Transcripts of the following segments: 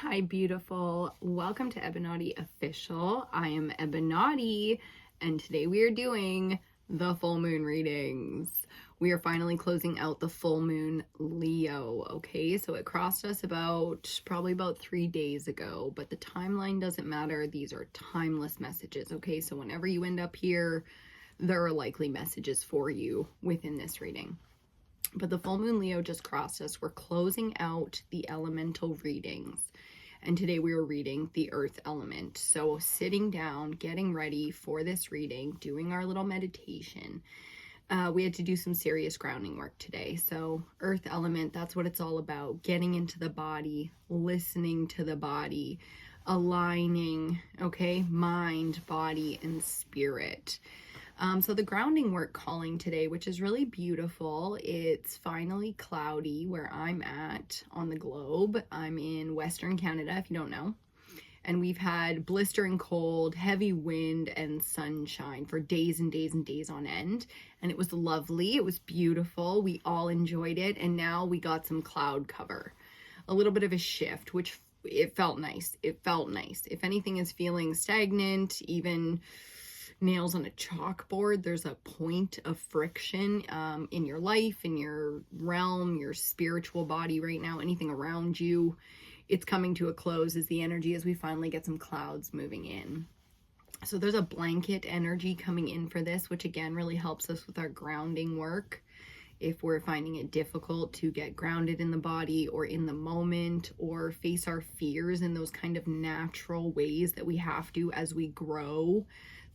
Hi, beautiful. Welcome to EBINOTTI Official. I am EBINOTTI, and today we are doing the full moon readings. We are finally closing out the full moon Leo, okay? So it crossed us probably about 3 days ago, but the timeline doesn't matter. These are timeless messages, okay? So whenever you end up here, there are likely messages for you within this reading. But the full moon Leo just crossed us. We're closing out the elemental readings. And today we were reading the earth element. So sitting down, getting ready for this reading, doing our little meditation. We had to do some serious grounding work today. So earth element, that's what it's all about. Getting into the body, listening to the body, aligning, okay? Mind, body, and spirit. So the grounding work calling today, which is really beautiful. It's finally cloudy where I'm at on the globe. I'm in Western Canada, if you don't know. And we've had blistering cold, heavy wind, and sunshine for days and days and days on end. And it was lovely. It was beautiful. We all enjoyed it. And now we got some cloud cover. A little bit of a shift, which it felt nice. It felt nice. If anything is feeling stagnant, even nails on a chalkboard, there's a point of friction in your life, in your realm, your spiritual body right now, anything around you, it's coming to a close as the energy as we finally get some clouds moving in. So there's a blanket energy coming in for this, which again really helps us with our grounding work. If we're finding it difficult to get grounded in the body or in the moment or face our fears in those kind of natural ways that we have to as we grow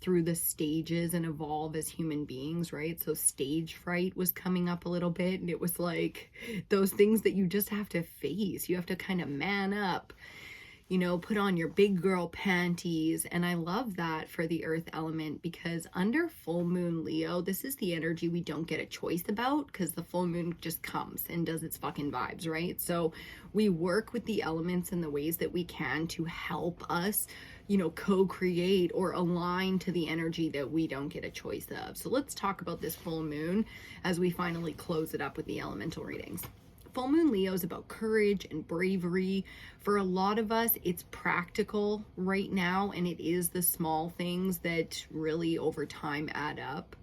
through the stages and evolve as human beings, right? So stage fright was coming up a little bit, and it was like those things that you just have to face. You have to kind of man up, you know, put on your big girl panties. And I love that for the earth element, because under full moon Leo, this is the energy we don't get a choice about, because the full moon just comes and does its fucking vibes, right? So we work with the elements in the ways that we can to help us, you know, co-create or align to the energy that we don't get a choice of. So let's talk about this full moon as we finally close it up with the elemental readings. Full moon Leo is about courage and bravery. For a lot of us, it's practical right now, and it is the small things that really over time add up.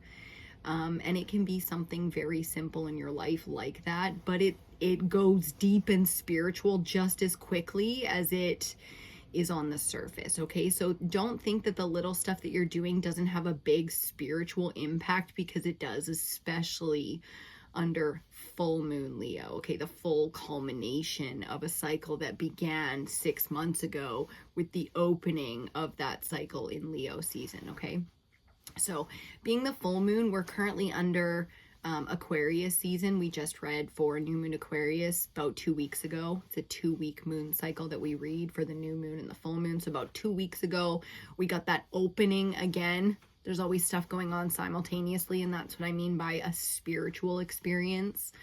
And it can be something very simple in your life like that, but it goes deep and spiritual just as quickly as it is on the surface, okay? So don't think that the little stuff that you're doing doesn't have a big spiritual impact, because it does, especially under full moon Leo, okay? The full culmination of a cycle that began 6 months ago with the opening of that cycle in Leo season, okay? So being the full moon, we're currently under Aquarius season. We just read for new moon Aquarius about 2 weeks ago. It's a 2-week moon cycle that we read for the new moon and the full moon. So about 2 weeks ago, we got that opening again. There's always stuff going on simultaneously, and that's what I mean by a spiritual experience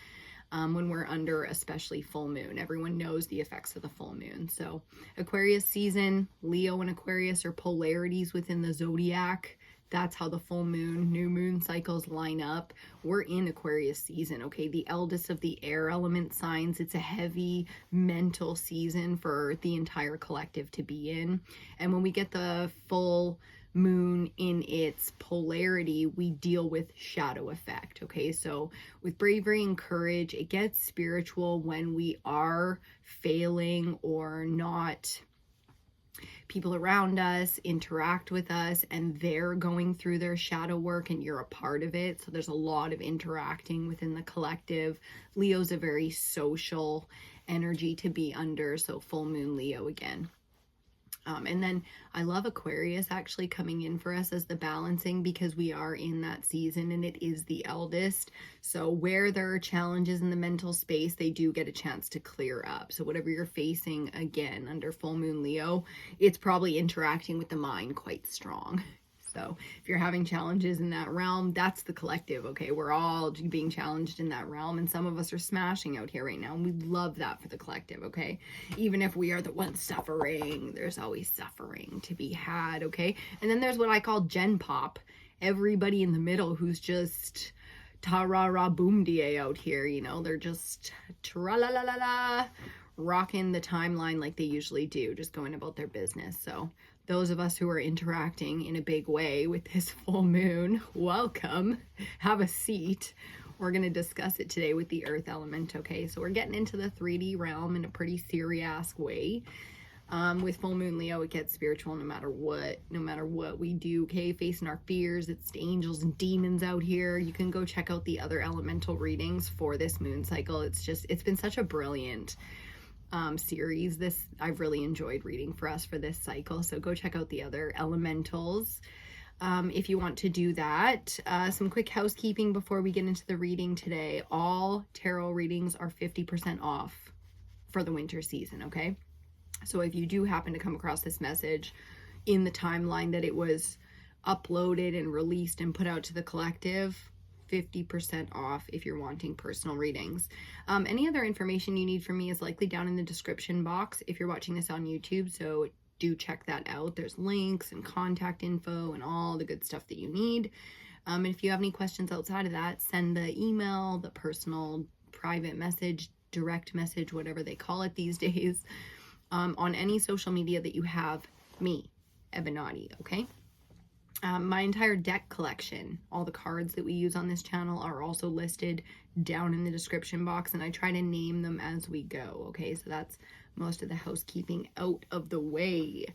when we're under especially full moon. Everyone knows the effects of the full moon. So Aquarius season, Leo and Aquarius are polarities within the zodiac. That's how the full moon, new moon cycles line up. We're in Aquarius season, okay? The eldest of the air element signs. It's a heavy mental season for the entire collective to be in. And when we get the full moon in its polarity, we deal with shadow effect, okay? So with bravery and courage, it gets spiritual when we are failing or not. People around us interact with us and they're going through their shadow work and you're a part of it. So there's a lot of interacting within the collective. Leo's a very social energy to be under. So full moon Leo again. And then I love Aquarius actually coming in for us as the balancing, because we are in that season and it is the eldest. So where there are challenges in the mental space, they do get a chance to clear up. So whatever you're facing again under full moon Leo, it's probably interacting with the mind quite strong. So if you're having challenges in that realm, that's the collective, okay? We're all being challenged in that realm, and some of us are smashing out here right now, and we love that for the collective, okay? Even if we are the ones suffering, there's always suffering to be had, okay? And then there's what I call Gen Pop, everybody in the middle who's just ta-ra-ra boom-die out here, you know? They're just tra-la-la-la-la, rocking the timeline like they usually do, just going about their business. So those of us who are interacting in a big way with this full moon, welcome. Have a seat. We're going to discuss it today with the earth element, okay? So we're getting into the 3D realm in a pretty serious way. With full moon Leo, it gets spiritual no matter what we do, okay? Facing our fears, it's the angels and demons out here. You can go check out the other elemental readings for this moon cycle. It's been such a brilliant series. I've really enjoyed reading for us for this cycle, so go check out the other elementals if you want to do that. Some quick housekeeping before we get into the reading today. All tarot readings are 50% off for the winter season, okay? So if you do happen to come across this message in the timeline that it was uploaded and released and put out to the collective, 50% off if you're wanting personal readings. Any other information you need from me is likely down in the description box if you're watching this on YouTube, so do check that out. There's links and contact info and all the good stuff that you need. And if you have any questions outside of that, send the email, the personal private message, direct message, whatever they call it these days, on any social media that you have me, EBINOTTI, okay? My entire deck collection, all the cards that we use on this channel are also listed down in the description box, and I try to name them as we go, okay? So that's most of the housekeeping out of the way.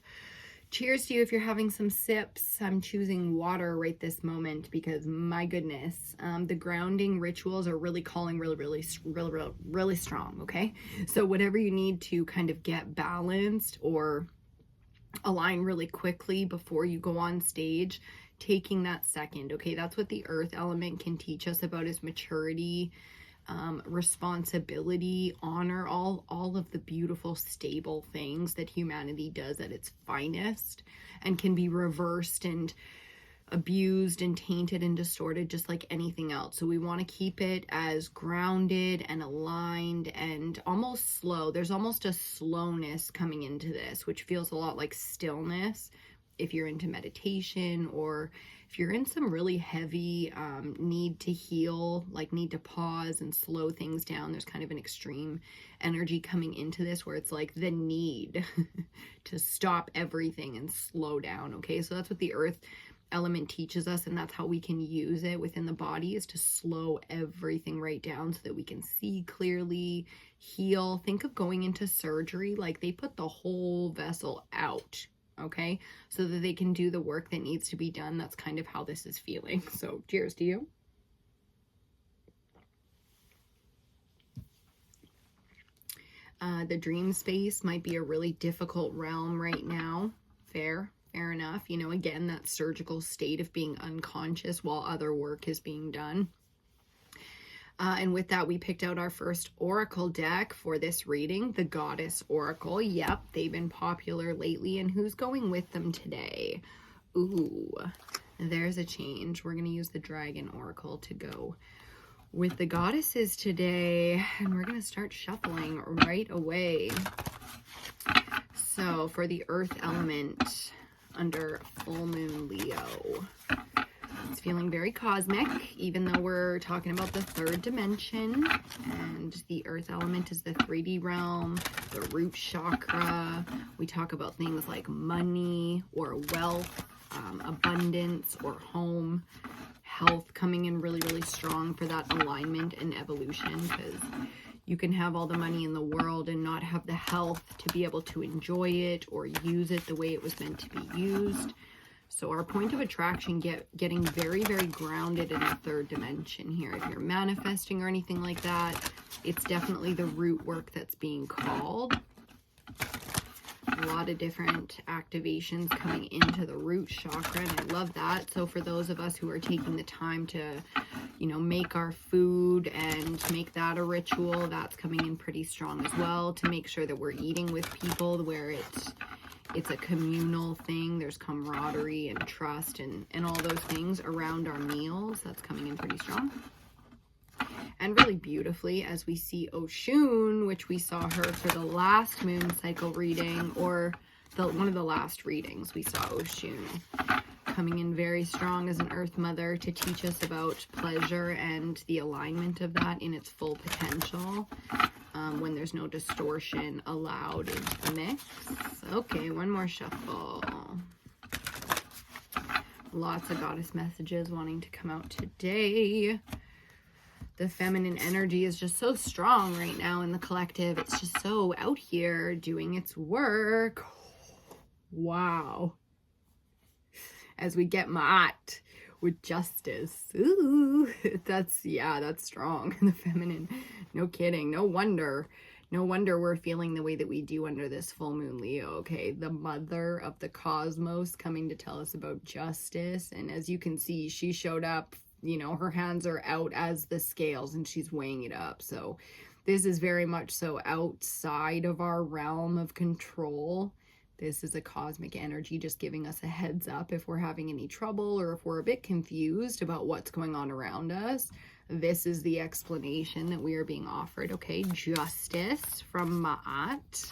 Cheers to you if you're having some sips. I'm choosing water right this moment because, my goodness, the grounding rituals are really calling really strong, okay? So whatever you need to kind of get balanced or align really quickly before you go on stage, taking that second, okay? That's what the earth element can teach us about, is maturity, responsibility, honor, all of the beautiful stable things that humanity does at its finest, and can be reversed and abused and tainted and distorted just like anything else. So we want to keep it as grounded and aligned and almost slow. There's almost a slowness coming into this, which feels a lot like stillness if you're into meditation, or if you're in some really heavy need to heal, like need to pause and slow things down. There's kind of an extreme energy coming into this where it's like the need to stop everything and slow down, okay? So that's what the earth element teaches us, and that's how we can use it within the body, is to slow everything right down so that we can see clearly, heal. Think of going into surgery, like they put the whole vessel out, okay, so that they can do the work that needs to be done. That's kind of how this is feeling. So cheers to you. The dream space might be a really difficult realm right now. Fair enough. You know, again, that surgical state of being unconscious while other work is being done. And with that, we picked out our first oracle deck for this reading, the Goddess Oracle. Yep, they've been popular lately. And who's going with them today? Ooh, there's a change. We're going to use the Dragon Oracle to go with the goddesses today. And we're going to start shuffling right away. So for the earth element under full moon Leo, it's feeling very cosmic, even though we're talking about the third dimension, and the earth element is the 3D realm, the root chakra. We talk about things like money or wealth, abundance or home, health coming in really strong for that alignment and evolution, because you can have all the money in the world and not have the health to be able to enjoy it or use it the way it was meant to be used. So our point of attraction getting very grounded in the third dimension here. If you're manifesting or anything like that, it's definitely the root work that's being called. A lot of different activations coming into the root chakra, and I love that. So for those of us who are taking the time to, you know, make our food and make that a ritual, that's coming in pretty strong as well, to make sure that we're eating with people where it's a communal thing. There's camaraderie and trust and all those things around our meals. That's coming in pretty strong. And really beautifully, as we see Oshun, which we saw her for the last moon cycle reading, or one of the last readings, we saw Oshun coming in very strong as an earth mother to teach us about pleasure and the alignment of that in its full potential. when there's no distortion allowed into the mix. Okay, one more shuffle. Lots of goddess messages wanting to come out today. The feminine energy is just so strong right now in the collective. It's just so out here doing its work. Wow. As we get mat with justice. Ooh, that's strong. The feminine. No kidding. No wonder we're feeling the way that we do under this full moon Leo, okay? The mother of the cosmos coming to tell us about justice. And as you can see, she showed up, you know, her hands are out as the scales and she's weighing it up. So this is very much so outside of our realm of control. This is a cosmic energy just giving us a heads up if we're having any trouble or if we're a bit confused about what's going on around us. This is the explanation that we are being offered, okay? Justice from Ma'at.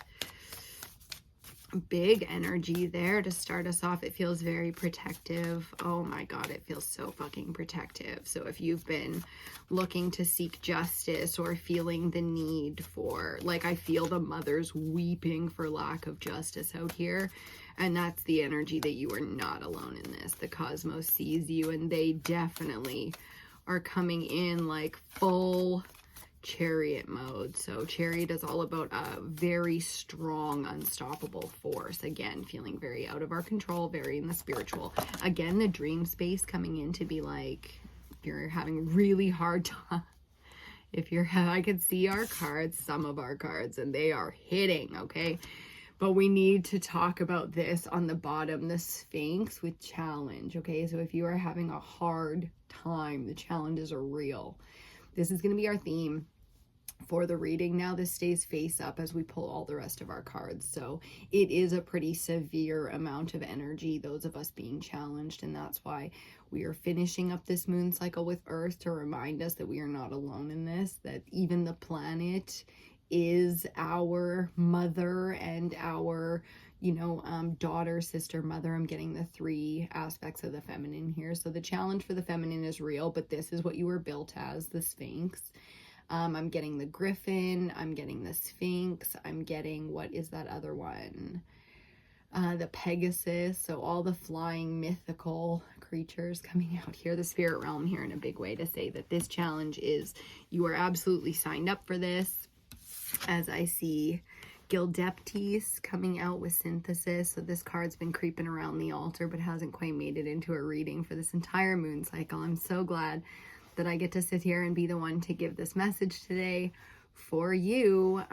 Big energy there to start us off. It feels very protective. Oh my God, it feels so fucking protective. So if you've been looking to seek justice or feeling the need for, like, I feel the mothers weeping for lack of justice out here. And that's the energy that you are not alone in this. The cosmos sees you and they definitely are coming in like full Chariot mode. So Chariot is all about a very strong, unstoppable force. Again, feeling very out of our control, very in the spiritual. Again, the dream space coming in to be like, if you're having a really hard time, I could see our cards, some of our cards, and they are hitting, okay? But we need to talk about this on the bottom, the Sphinx with challenge, okay? So if you are having a hard time, the challenges are real. This is going to be our theme for the reading. Now this stays face up as we pull all the rest of our cards. So it is a pretty severe amount of energy, those of us being challenged. And that's why we are finishing up this moon cycle with Earth to remind us that we are not alone in this, that even the planet is our mother and our, you know, daughter, sister, mother. I'm getting the three aspects of the feminine here. So the challenge for the feminine is real, but this is what you were built as, the Sphinx. I'm getting the Griffin. I'm getting the Sphinx. I'm getting, what is that other one? The Pegasus. So all the flying mythical creatures coming out here, the spirit realm here in a big way to say that this challenge is, you are absolutely signed up for this. As I see Gildeptes coming out with synthesis. So this card's been creeping around the altar but hasn't quite made it into a reading for this entire moon cycle. I'm so glad that I get to sit here and be the one to give this message today for you.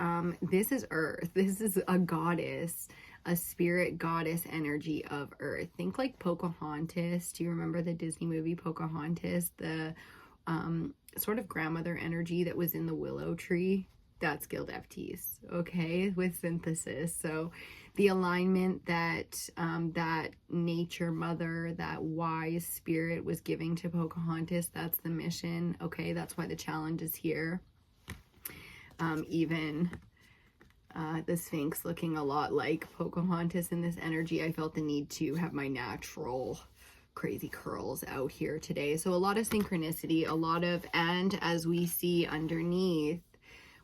This is Earth. This is a goddess, a spirit goddess energy of Earth. Think like Pocahontas. Do you remember the Disney movie Pocahontas? The sort of grandmother energy that was in the willow tree. That's Gildeptes, okay, with synthesis. So the alignment that that nature mother, that wise spirit was giving to Pocahontas, that's the mission, okay? That's why the challenge is here. Even the Sphinx looking a lot like Pocahontas in this energy. I felt the need to have my natural crazy curls out here today. So a lot of synchronicity, a lot of, and as we see underneath,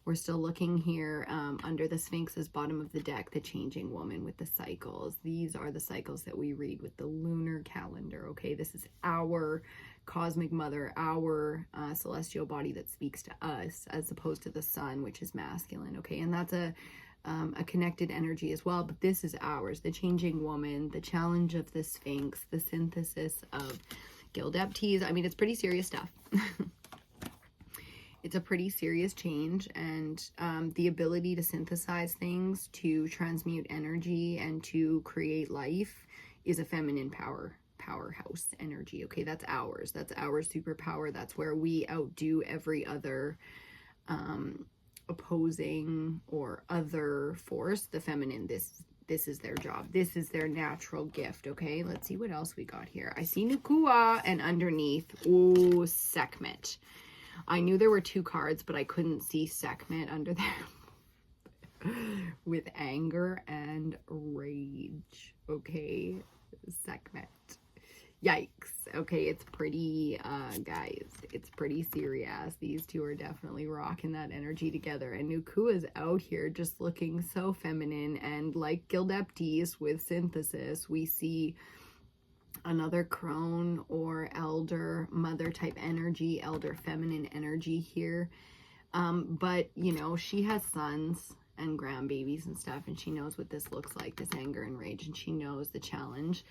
we're still looking here under the Sphinx's bottom of the deck, the changing woman with the cycles. These are the cycles that we read with the lunar calendar, okay? This is our cosmic mother, our celestial body that speaks to us, as opposed to the sun, which is masculine, okay? And that's a connected energy as well, but this is ours, the changing woman, the challenge of the Sphinx, the synthesis of Gildeptes. I mean, it's pretty serious stuff. It's a pretty serious change, and the ability to synthesize things, to transmute energy, and to create life is a feminine powerhouse energy, okay? That's ours. That's our superpower. That's where we outdo every other opposing or other force. The feminine, this is their job. This is their natural gift, okay? Let's see what else we got here. I see Nukua, and underneath, oh, Sekhmet. I knew there were two cards, but I couldn't see Sekhmet under there. With anger and rage, okay? Sekhmet. Yikes. Okay, it's pretty, guys, it's pretty serious. These two are definitely rocking that energy together. And Nuku is out here just looking so feminine. And like Gildeptes with synthesis, we see another crone or elder mother type energy, elder feminine energy here. But, you know, she has sons and grandbabies and stuff, and she knows what this looks like, this anger and rage, and she knows the challenge.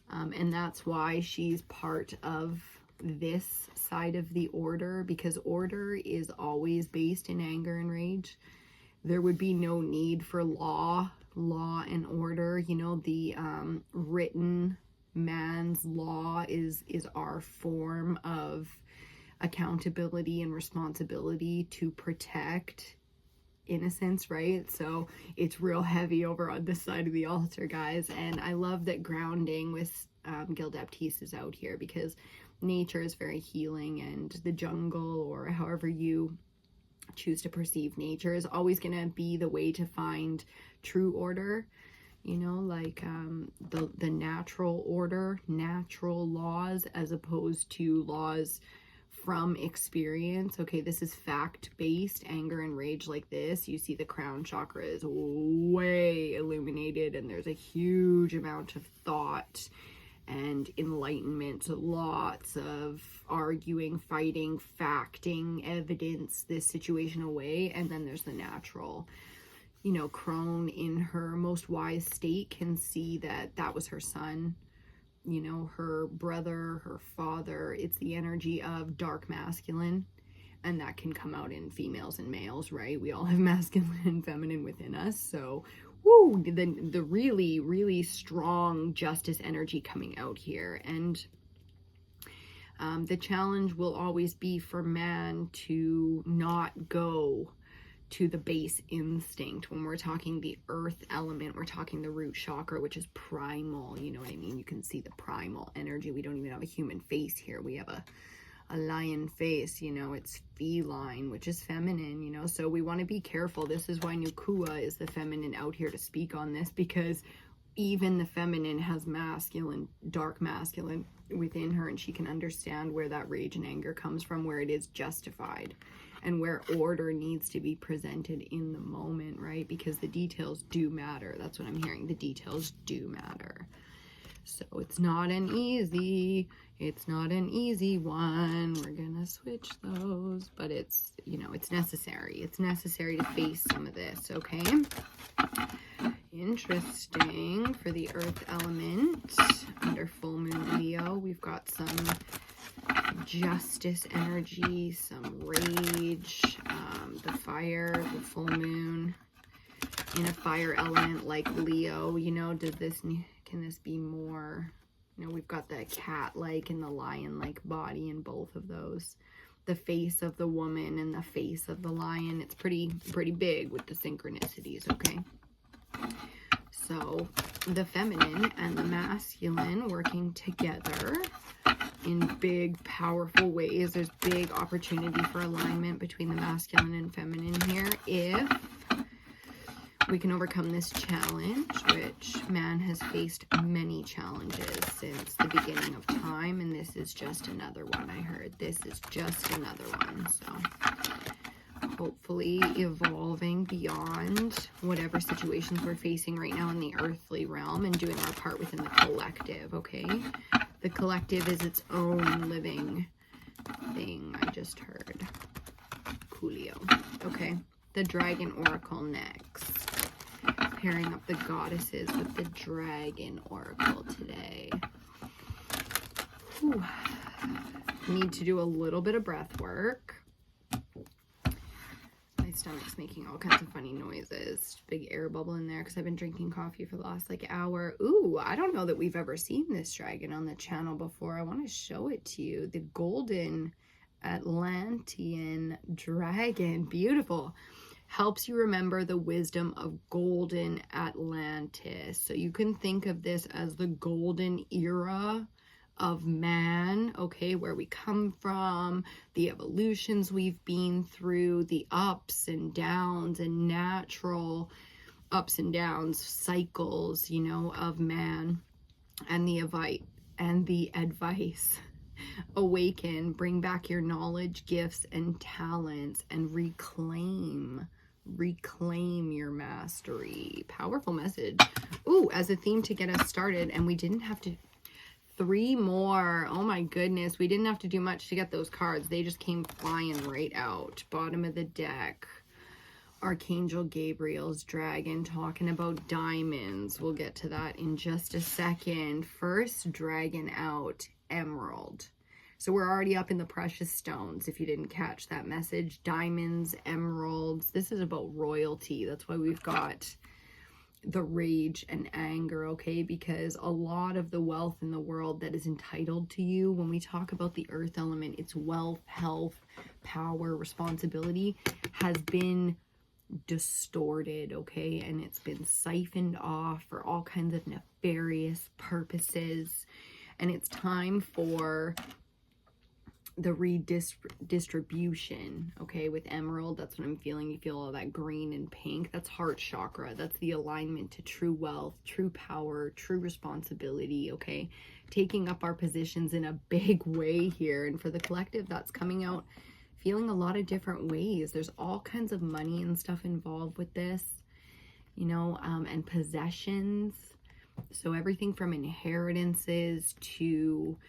And that's why she's part of this side of the order, because order is always based in anger and rage. There would be no need for law and order. You know, the written man's law is our form of accountability and responsibility to protect innocence, right? So it's real heavy over on this side of the altar, guys. And I love that grounding with Gildeptes is out here, because nature is very healing, and the jungle, or however you choose to perceive nature, is always going to be the way to find true order. You know, like the natural order, natural laws, as opposed to laws from experience. Okay, this is fact-based anger and rage like this. You see the crown chakra is way illuminated, and there's a huge amount of thought and enlightenment, lots of arguing, fighting, facting, evidence this situation away. And then there's the natural. You know, crone in her most wise state can see that that was her son, you know, her brother, her father. It's the energy of dark masculine, and that can come out in females and males, right? We all have masculine and feminine within us. So, woo, the really, really strong justice energy coming out here. And the challenge will always be for man to not go to the base instinct. When we're talking the earth element, we're talking the root chakra, which is primal. You know what I mean? You can see the primal energy. We don't even have a human face here. We have a lion face, you know, it's feline, which is feminine, you know, so we want to be careful. This is why Nukua is the feminine out here to speak on this, because even the feminine has masculine, dark masculine within her, and she can understand where that rage and anger comes from, where it is justified, and where order needs to be presented in the moment, right? Because the details do matter. That's what I'm hearing. The details do matter. So it's not an easy one. We're gonna switch those, but it's, you know, it's necessary. It's necessary to face some of this, okay? Interesting. For the earth element under full moon Leo, we've got some justice energy, some rage, the fire, the full moon in a fire element like Leo. You know, can this be more, you know, we've got the cat-like and the lion-like body in both of those. The face of the woman and the face of the lion. It's pretty big with the synchronicities, okay? So the feminine and the masculine working together in big, powerful ways. There's big opportunity for alignment between the masculine and feminine here if we can overcome this challenge, which man has faced many challenges since the beginning of time, and this is just another one. I heard this is just another one, so hopefully evolving beyond whatever situations we're facing right now in the earthly realm and doing our part within the collective, okay? The collective is its own living thing, I just heard. Coolio. Okay, the Dragon Oracle next. Pairing up the goddesses with the Dragon Oracle today. Whew. Need to do a little bit of breath work. My stomach's making all kinds of funny noises. Big air bubble in there because I've been drinking coffee for the last like hour. Ooh, I don't know that we've ever seen this dragon on the channel before. I want to show it to you. The golden Atlantean dragon. Beautiful. Helps you remember the wisdom of golden Atlantis. So you can think of this as the golden era of man, okay, where we come from, the evolutions we've been through, the ups and downs and natural ups and downs, cycles, you know, of man, and the and the advice. Awaken, bring back your knowledge, gifts, and talents, and reclaim your mastery. Powerful message. Ooh, as a theme to get us started, and we didn't have to... 3 more. Oh my goodness. We didn't have to do much to get those cards. They just came flying right out. Bottom of the deck. Archangel Gabriel's dragon talking about diamonds. We'll get to that in just a second. First dragon out, emerald. So we're already up in the precious stones, if you didn't catch that message. Diamonds, emeralds. This is about royalty. That's why we've got the rage and anger, okay? Because a lot of the wealth in the world that is entitled to you, when we talk about the earth element, it's wealth, health, power, responsibility, has been distorted, okay? And it's been siphoned off for all kinds of nefarious purposes. And it's time for the redistribution, okay? With emerald, that's what I'm feeling. You feel all that green and pink. That's heart chakra. That's the alignment to true wealth, true power, true responsibility, okay? Taking up our positions in a big way here. And for the collective, that's coming out feeling a lot of different ways. There's all kinds of money and stuff involved with this, you know, and possessions. So everything from inheritances to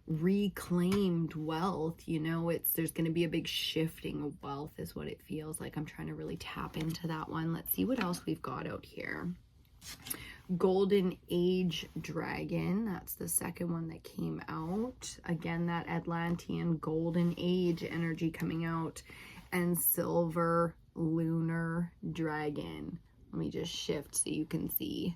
reclaimed wealth, you know, there's going to be a big shifting of wealth is what it feels like. I'm trying to really tap into that one. Let's see what else we've got out here. Golden Age dragon, that's the second one that came out. Again, that Atlantean golden age energy coming out. And silver lunar dragon. Let me just shift so you can see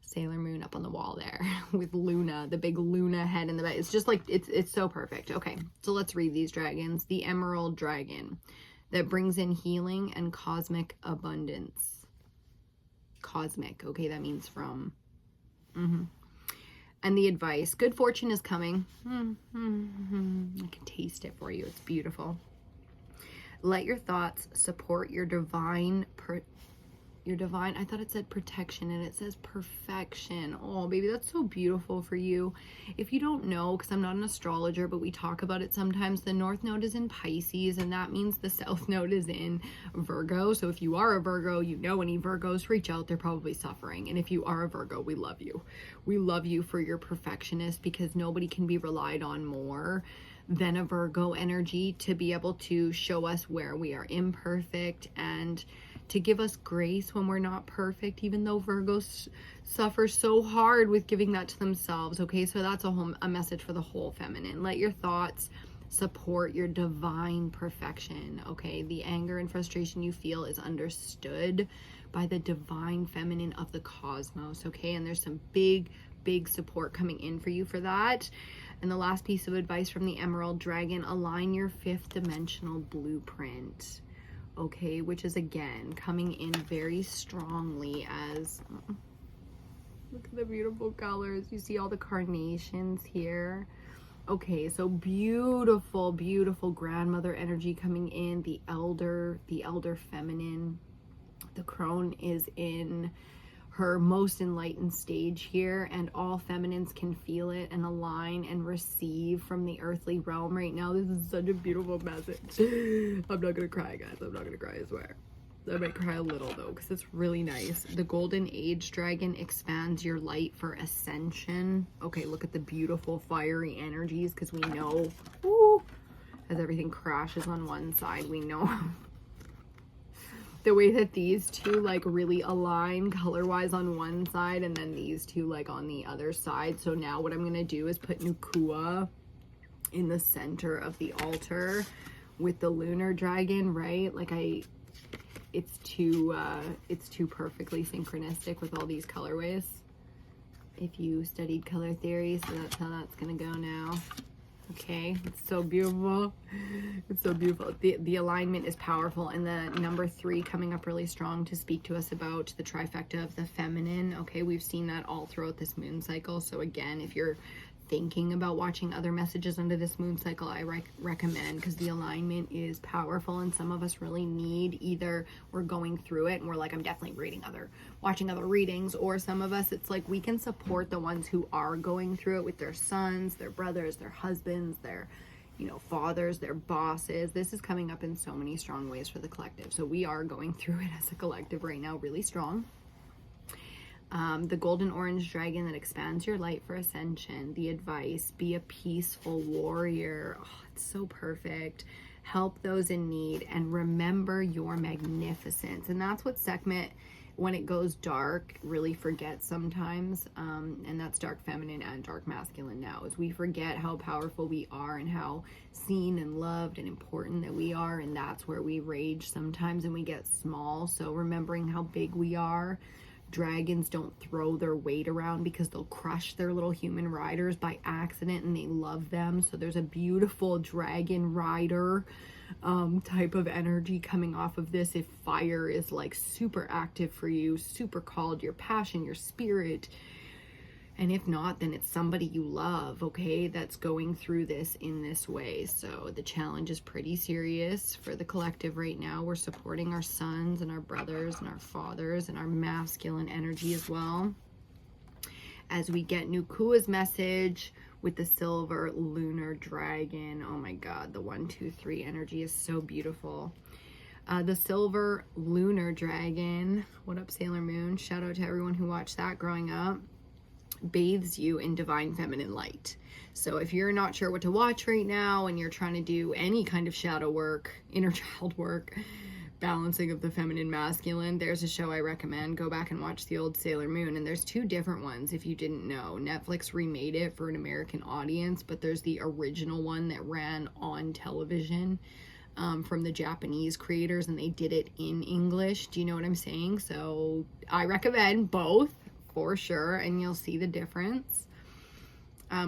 Sailor Moon up on the wall there with Luna, the big Luna head in the back. It's just like, it's so perfect. Okay, so let's read these dragons. The Emerald Dragon, that brings in healing and cosmic abundance. Cosmic, okay, that means from. And the advice, good fortune is coming. I can taste it for you. It's beautiful. Let your thoughts support your divine I thought it said protection and it says perfection. Oh, baby, that's so beautiful for you. If you don't know, because I'm not an astrologer, but we talk about it sometimes, the North Node is in Pisces, and that means the South Node is in Virgo. So if you are a Virgo, you know any Virgos, reach out. They're probably suffering. And if you are a Virgo, we love you. We love you for your perfectionist, because nobody can be relied on more than a Virgo energy to be able to show us where we are imperfect and to give us grace when we're not perfect, even though Virgos suffer so hard with giving that to themselves, okay? So that's a message for the whole feminine. Let your thoughts support your divine perfection, okay? The anger and frustration you feel is understood by the divine feminine of the cosmos, okay? And there's some big support coming in for you for that. And the last piece of advice from the Emerald Dragon, align your 5th dimensional blueprint. Okay, which is again coming in very strongly as, look at the beautiful colors. You see all the carnations here. Okay, so beautiful grandmother energy coming in. The elder feminine. The crone is in her most enlightened stage here, and all feminines can feel it and align and receive from the earthly realm right now. This is such a beautiful message. I'm not gonna cry, guys. I'm not gonna cry, I swear. I might cry a little though, because it's really nice. The Golden Age Dragon expands your light for ascension. Okay, look at the beautiful fiery energies, because we know, woo, as everything crashes on one side, we know the way that these two like really align color wise on one side, and then these two like on the other side. So now what I'm gonna do is put Nukua in the center of the altar with the lunar dragon, right? Like it's too perfectly synchronistic with all these colorways. If you studied color theory, so that's how that's gonna go now. Okay, it's so beautiful. It's so beautiful. The alignment is powerful, and the number 3 coming up really strong to speak to us about the trifecta of the feminine. Okay, we've seen that all throughout this moon cycle. So again, if you're thinking about watching other messages under this moon cycle, I recommend, because the alignment is powerful, and some of us really need, either we're going through it and we're like, I'm definitely watching other readings, or some of us, it's like we can support the ones who are going through it with their sons, their brothers, their husbands, their fathers, their bosses. This is coming up in so many strong ways for the collective. So we are going through it as a collective right now, really strong. The golden orange dragon that expands your light for ascension. The advice: be a peaceful warrior. Oh, it's so perfect. Help those in need and remember your magnificence. And that's what Sekhmet, when it goes dark, really forgets sometimes. And that's dark feminine and dark masculine now, is we forget how powerful we are and how seen and loved and important that we are. And that's where we rage sometimes and we get small. So remembering how big we are. Dragons don't throw their weight around because they'll crush their little human riders by accident, and they love them. So there's a beautiful dragon rider type of energy coming off of this. If fire is like super active for you, super called, your passion, your spirit. And if not, then it's somebody you love, okay, that's going through this in this way. So the challenge is pretty serious for the collective right now. We're supporting our sons and our brothers and our fathers and our masculine energy as well. As we get Nukua's message with the silver lunar dragon. Oh my God, the 1, 2, 3 energy is so beautiful. The silver lunar dragon, what up Sailor Moon? Shout out to everyone who watched that growing up. Bathes you in divine feminine light. So if you're not sure what to watch right now and you're trying to do any kind of shadow work, inner child work, balancing of the feminine masculine, there's a show I recommend. Go back and watch the old Sailor Moon. And there's 2 different ones if you didn't know. Netflix remade it for an American audience, but there's the original one that ran on television from the Japanese creators, and they did it in English. Do you know what I'm saying? So I recommend both for sure, and you'll see the difference,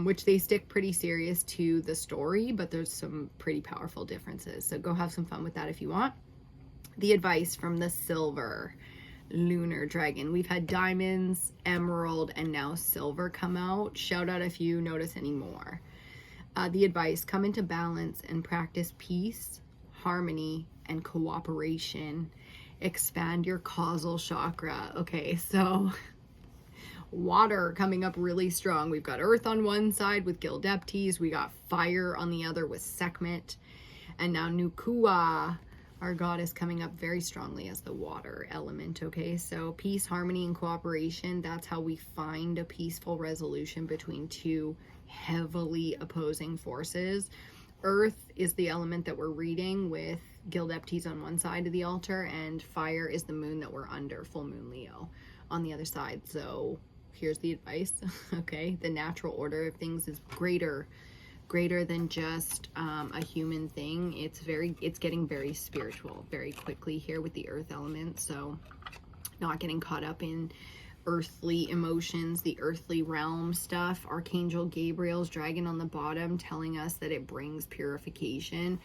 which they stick pretty serious to the story, but there's some pretty powerful differences. So go have some fun with that if you want. The advice from the silver lunar dragon. We've had diamonds, emerald, and now silver come out. Shout out if you notice any more. The advice: come into balance and practice peace, harmony, and cooperation. Expand your causal chakra. Okay, so water coming up really strong. We've got earth on one side with Gildeptes. We got fire on the other with Sekhmet. And now Nukua, our goddess, coming up very strongly as the water element. Okay, so peace, harmony, and cooperation. That's how we find a peaceful resolution between 2 heavily opposing forces. Earth is the element that we're reading with Gildeptes on one side of the altar, and fire is the moon that we're under, full moon Leo, on the other side. So here's the advice. Okay, the natural order of things is greater than just a human thing. It's getting very spiritual very quickly here with the earth element. So not getting caught up in earthly emotions, the earthly realm stuff. Archangel Gabriel's dragon on the bottom telling us that it brings purification.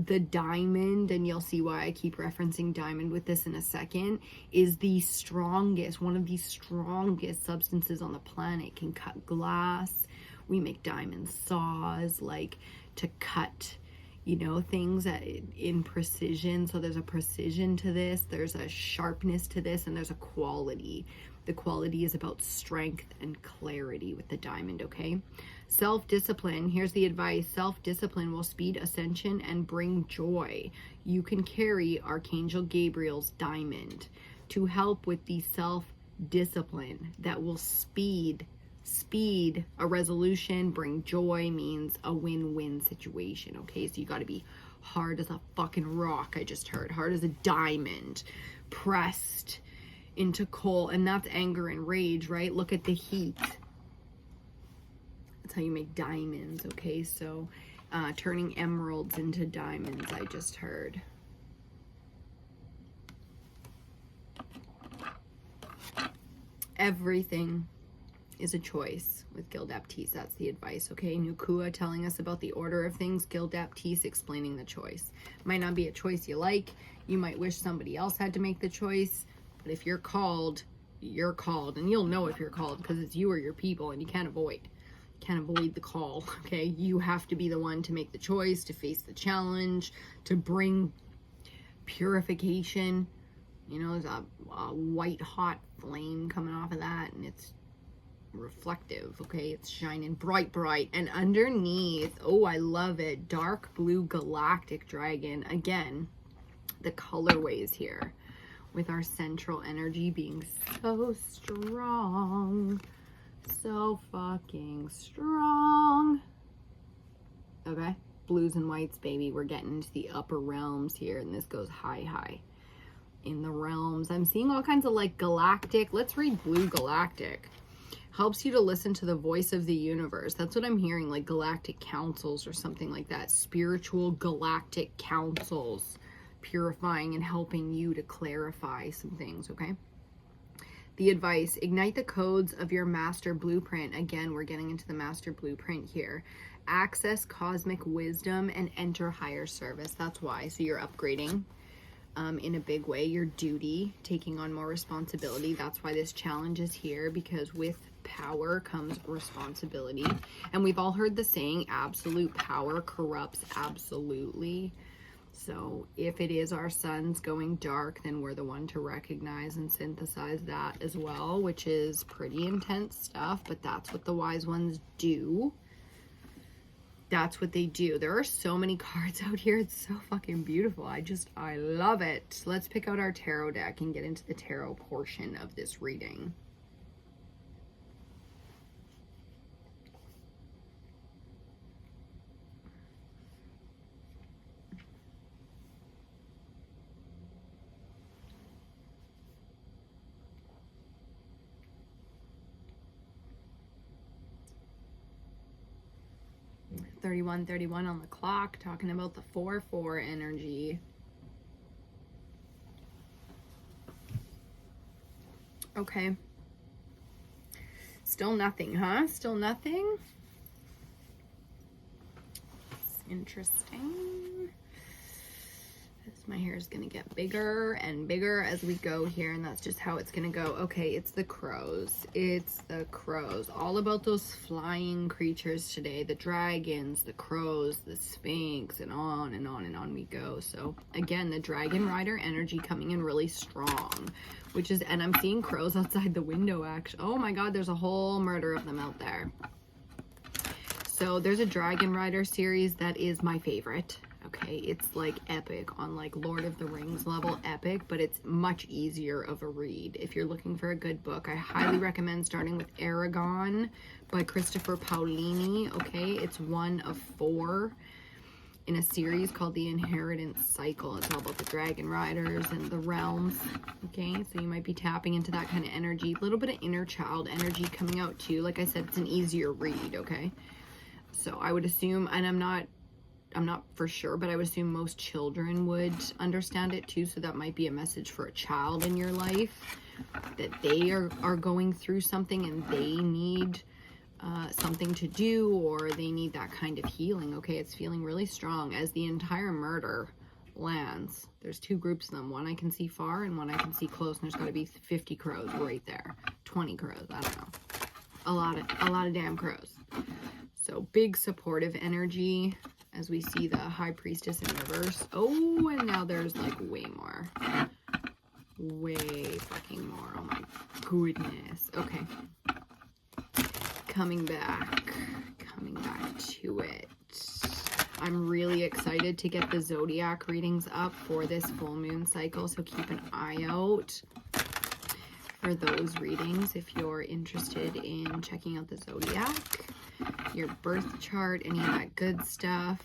The diamond, and you'll see why I keep referencing diamond with this in a second, is the strongest, one of the strongest substances on the planet. It can cut glass. We make diamond saws, like to cut, things in precision. So there's a precision to this, there's a sharpness to this, and there's a quality. The quality is about strength and clarity with the diamond, okay? Self-discipline, here's the advice. Self-discipline will speed ascension and bring joy. You can carry Archangel Gabriel's diamond to help with the self-discipline that will speed a resolution. Bring joy means a win-win situation, okay? So you got to be hard as a fucking rock, I just heard. Hard as a diamond, pressed into coal, and that's anger and rage, right? Look at the heat. That's how you make diamonds, okay? So turning emeralds into diamonds, I just heard. Everything is a choice with Gildeptes. That's the advice, okay? Nukua telling us about the order of things. Gildeptes explaining the choice. Might not be a choice you like. You might wish somebody else had to make the choice. But if you're called, you're called. And you'll know if you're called because it's you or your people, and you can't avoid. can't avoid the call, okay? You have to be the one to make the choice, to face the challenge, to bring purification. You know, there's a white hot flame coming off of that, and it's reflective, okay? It's shining bright, and underneath, oh, I love it, dark blue galactic dragon. Again, the colorways here with our central energy being so strong, so fucking strong. Okay, blues and whites, baby. We're getting into the upper realms here, and this goes high in the realms. I'm seeing all kinds of like galactic. Let's read blue galactic. Helps you to listen to the voice of the universe. That's what I'm hearing, like galactic councils or something like that. Spiritual galactic councils, purifying and helping you to clarify some things, okay? The advice: ignite the codes of your master blueprint. Again, we're getting into the master blueprint here. Access cosmic wisdom and enter higher service. That's why. So you're upgrading in a big way. Your duty, taking on more responsibility. That's why this challenge is here, because with power comes responsibility. And we've all heard the saying, absolute power corrupts absolutely. So if it is our suns going dark, then we're the one to recognize and synthesize that as well, which is pretty intense stuff, but that's what the wise ones do. That's what they do. There are so many cards out here. It's so fucking beautiful. I love it. Let's pick out our tarot deck and get into the tarot portion of this reading. (31:31) on the clock, talking about the 4/4 energy. Okay. Still nothing, huh? Still nothing? It's interesting. My hair is going to get bigger and bigger as we go here, and that's just how it's going to go. Okay, it's the crows. It's the crows. All about those flying creatures today. The dragons, the crows, the sphinx, and on and on and on we go. So, again, the dragon rider energy coming in really strong, which is, and I'm seeing crows outside the window, actually. Oh my God, there's a whole murder of them out there. So, there's a dragon rider series that is my favorite. Okay, it's like epic on like Lord of the Rings level epic, but it's much easier of a read. If you're looking for a good book, I highly recommend starting with Aragon by Christopher Paolini. Okay, it's one of 4 in a series called The Inheritance Cycle. It's all about the dragon riders and the realms. Okay, so you might be tapping into that kind of energy. A little bit of inner child energy coming out too. Like I said, it's an easier read. Okay, so I would assume, and I'm not for sure, but I would assume most children would understand it too. So that might be a message for a child in your life, that they are going through something and they need something to do, or they need that kind of healing. Okay, it's feeling really strong as the entire murder lands. There's 2 groups of them. One I can see far and one I can see close, and there's got to be 50 crows right there. 20 crows, I don't know. A lot of damn crows. So big supportive energy as we see the High Priestess in reverse. Oh, and now there's like way more. Way fucking more. Oh my goodness. Okay. Coming back to it. I'm really excited to get the zodiac readings up for this full moon cycle, so keep an eye out for those readings if you're interested in checking out the zodiac, your birth chart, any of that good stuff.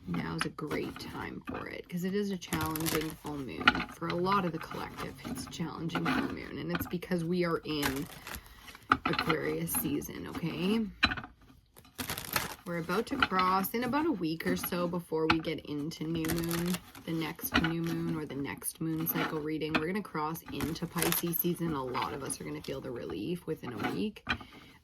Now's a great time for it, because it is a challenging full moon. For a lot of the collective, it's a challenging full moon, and it's because we are in Aquarius season, okay? We're about to cross in about a week or so before we get into new moon, the next new moon or the next moon cycle reading. We're going to cross into Pisces season. A lot of us are going to feel the relief within a week.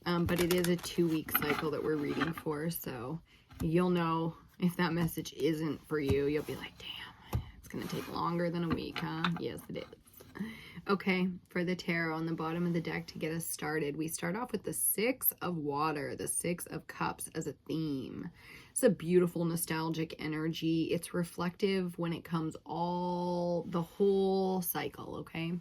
But it is a 2-week cycle that we're reading for, so you'll know if that message isn't for you. You'll be like, damn, it's going to take longer than a week, huh? Yes, it is. Okay, for the tarot on the bottom of the deck to get us started, we start off with the Six of Water, the Six of Cups as a theme. It's a beautiful nostalgic energy. It's reflective when it comes the whole cycle, okay?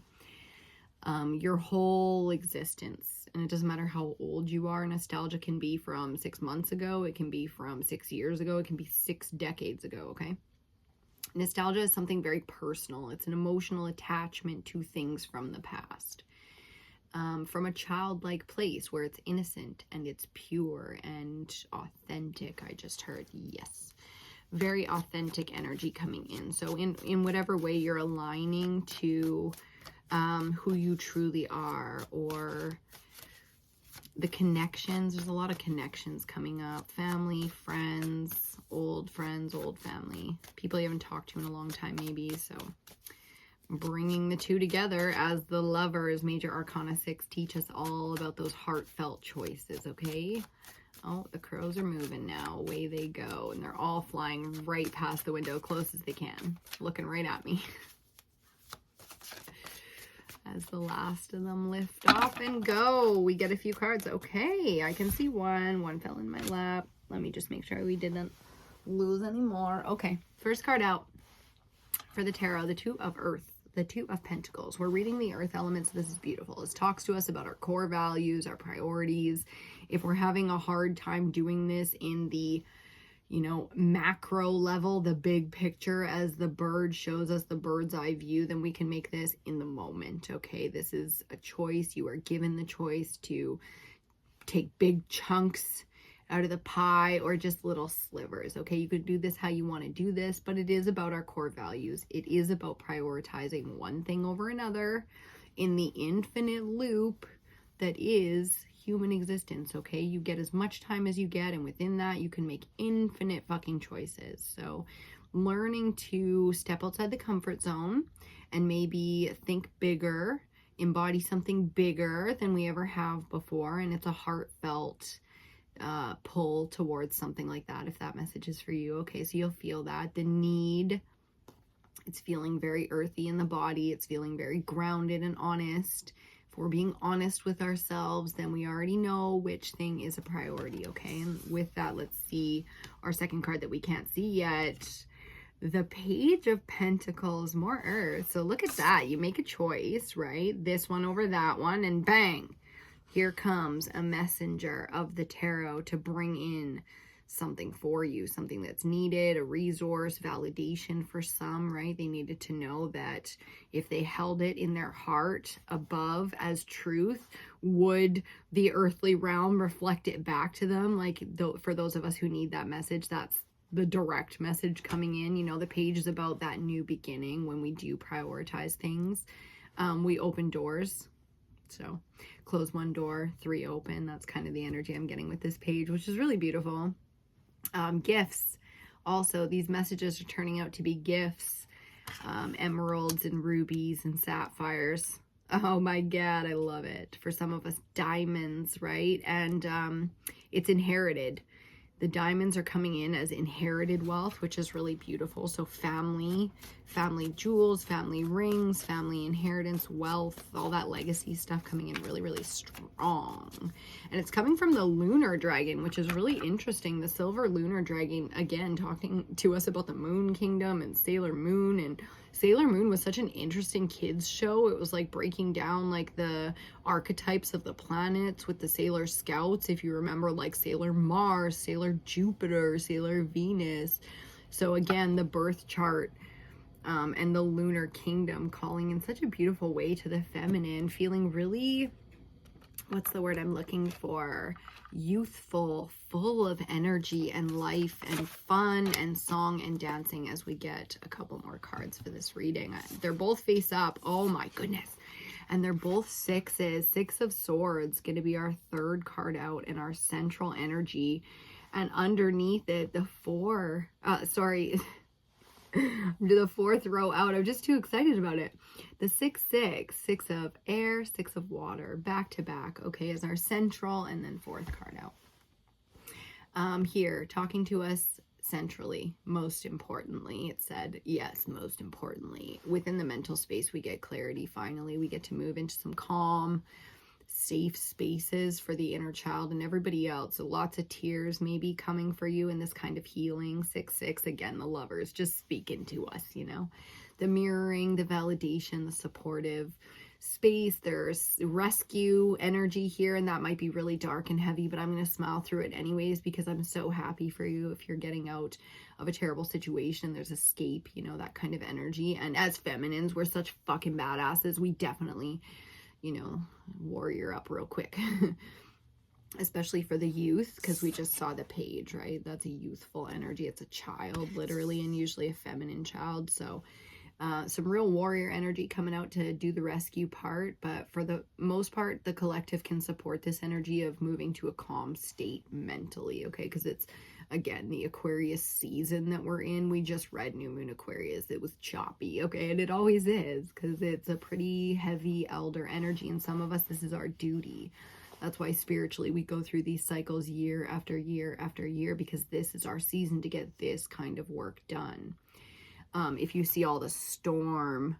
Your whole existence. And it doesn't matter how old you are. Nostalgia can be from 6 months ago. It can be from 6 years ago. It can be 6 decades ago, okay? Nostalgia is something very personal. It's an emotional attachment to things from the past. From a childlike place where it's innocent and it's pure and authentic. I just heard, yes. Very authentic energy coming in. So in whatever way you're aligning to who you truly are, or the connections. There's a lot of connections coming up. Family, friends, old family. People you haven't talked to in a long time maybe. So bringing the two together as the Lovers. Major Arcana 6 teach us all about those heartfelt choices, okay? Oh, the crows are moving now. Away they go. And they're all flying right past the window, close as they can. Looking right at me. As the last of them lift off and go, we get a few cards. Okay, I can see one. One fell in my lap. Let me just make sure we didn't lose any more. Okay, first card out for the tarot, the Two of Earth, the Two of Pentacles. We're reading the Earth elements. This is beautiful. This talks to us about our core values, our priorities. If we're having a hard time doing this in the macro level, the big picture, as the bird shows us the bird's eye view, then we can make this in the moment, okay? This is a choice. You are given the choice to take big chunks out of the pie or just little slivers, okay? You could do this how you want to do this, but it is about our core values. It is about prioritizing one thing over another in the infinite loop that is human existence, okay? You get as much time as you get, and within that you can make infinite fucking choices. So learning to step outside the comfort zone and maybe think bigger, embody something bigger than we ever have before, and it's a heartfelt pull towards something like that, if that message is for you, okay? So you'll feel that the need, it's feeling very earthy in the body, it's feeling very grounded and honest. We're being honest with ourselves, then we already know which thing is a priority, okay? And with that, let's see our second card that we can't see yet. The Page of Pentacles, more Earth. So look at that. You make a choice, right? This one over that one, and bang, here comes a messenger of the tarot to bring in something for you, something that's needed, a resource, validation for some, right? They needed to know that if they held it in their heart above as truth, would the earthly realm reflect it back to them? Like, for those of us who need that message, that's the direct message coming in. The page is about that new beginning. When we do prioritize things, we open doors. So close one door, 3 open. That's kind of the energy I'm getting with this page, which is really beautiful. Gifts. Also, these messages are turning out to be gifts. Emeralds and rubies and sapphires. Oh my God, I love it. For some of us, diamonds, right? And it's inherited. The diamonds are coming in as inherited wealth, which is really beautiful. So family jewels, family rings, family inheritance, wealth, all that legacy stuff coming in really, really strong. And it's coming from the lunar dragon, which is really interesting. The silver lunar dragon, again, talking to us about the moon kingdom and Sailor Moon. And Sailor Moon was such an interesting kids show. It was like breaking down like the archetypes of the planets with the Sailor Scouts. If you remember, like Sailor Mars, Sailor Jupiter, Sailor Venus. So again, the birth chart and the lunar kingdom calling in such a beautiful way to the feminine, feeling really, what's the word I'm looking for? Youthful, full of energy and life and fun and song and dancing, as we get a couple more cards for this reading. They're both face up. Oh my goodness. And they're both sixes. 6 of Swords, going to be our third card out in our central energy. And underneath it, the 4th row out. I'm just too excited about it. The 6-6, 6 of air, 6 of water, back to back, okay, as our central, and then 4th card out. Here, talking to us, centrally, most importantly. It said, yes, most importantly. Within the mental space, we get clarity finally. We get to move into some calm, safe spaces for the inner child and everybody else. So lots of tears maybe coming for you in this kind of healing. 6-6, again, the lovers just speaking to us, you know. The mirroring, the validation, the supportive space. There's rescue energy here, and that might be really dark and heavy, but I'm going to smile through it anyways because I'm so happy for you. If you're getting out of a terrible situation, there's escape, you know, that kind of energy. And as feminines, we're such fucking badasses. We definitely, you know, warrior up real quick. Especially for the youth, because we just saw the page, right? That's a youthful energy. It's a child, literally, and usually a feminine child. So some real warrior energy coming out to do the rescue part, but for the most part, the collective can support this energy of moving to a calm state mentally, okay? Because it's, again, the Aquarius season that we're in. We just read New Moon Aquarius. It was choppy, okay? And it always is, because it's a pretty heavy elder energy, and some of us, this is our duty. That's why spiritually we go through these cycles year after year after year, because this is our season to get this kind of work done. If you see all the storm,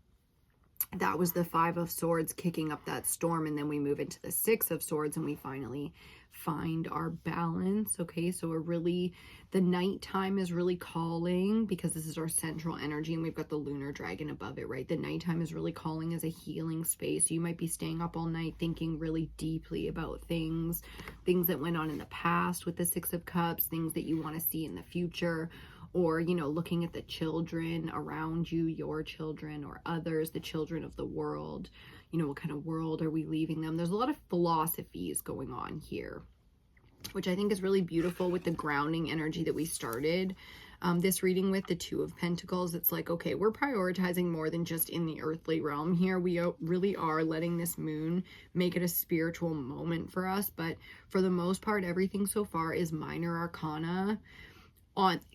that was the 5 of Swords kicking up that storm, and then we move into the 6 of Swords and we finally find our balance, okay? So we're really, the nighttime is really calling because this is our central energy, and we've got the lunar dragon above it, right? The nighttime is really calling as a healing space. You might be staying up all night thinking really deeply about things that went on in the past with the 6 of Cups, things that you want to see in the future, or, you know, looking at the children around you, your children or others, the children of the world. You know, what kind of world are we leaving them? There's a lot of philosophies going on here, which I think is really beautiful with the grounding energy that we started this reading with, the 2 of Pentacles. It's like, okay, we're prioritizing more than just in the earthly realm here. We really are letting this moon make it a spiritual moment for us. But for the most part, everything so far is minor arcana.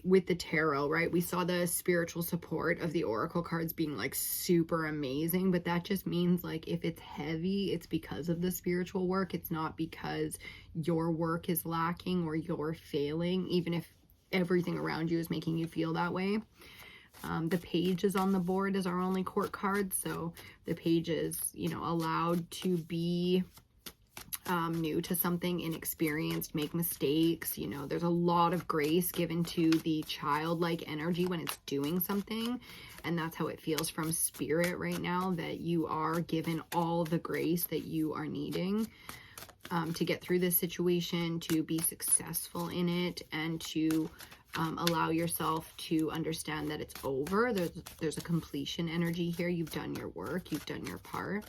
With the tarot, right? We saw the spiritual support of the oracle cards being like super amazing, but that just means like if it's heavy, it's because of the spiritual work. It's not because your work is lacking or you're failing, even if everything around you is making you feel that way. The page is on the board as our only court card, so the page is, you know, allowed to be new to something, inexperienced, make mistakes. You know, there's a lot of grace given to the childlike energy when it's doing something, and that's how it feels from spirit right now, that you are given all the grace that you are needing to get through this situation, to be successful in it, and to allow yourself to understand that it's over. There's a completion energy here. You've done your work, you've done your part.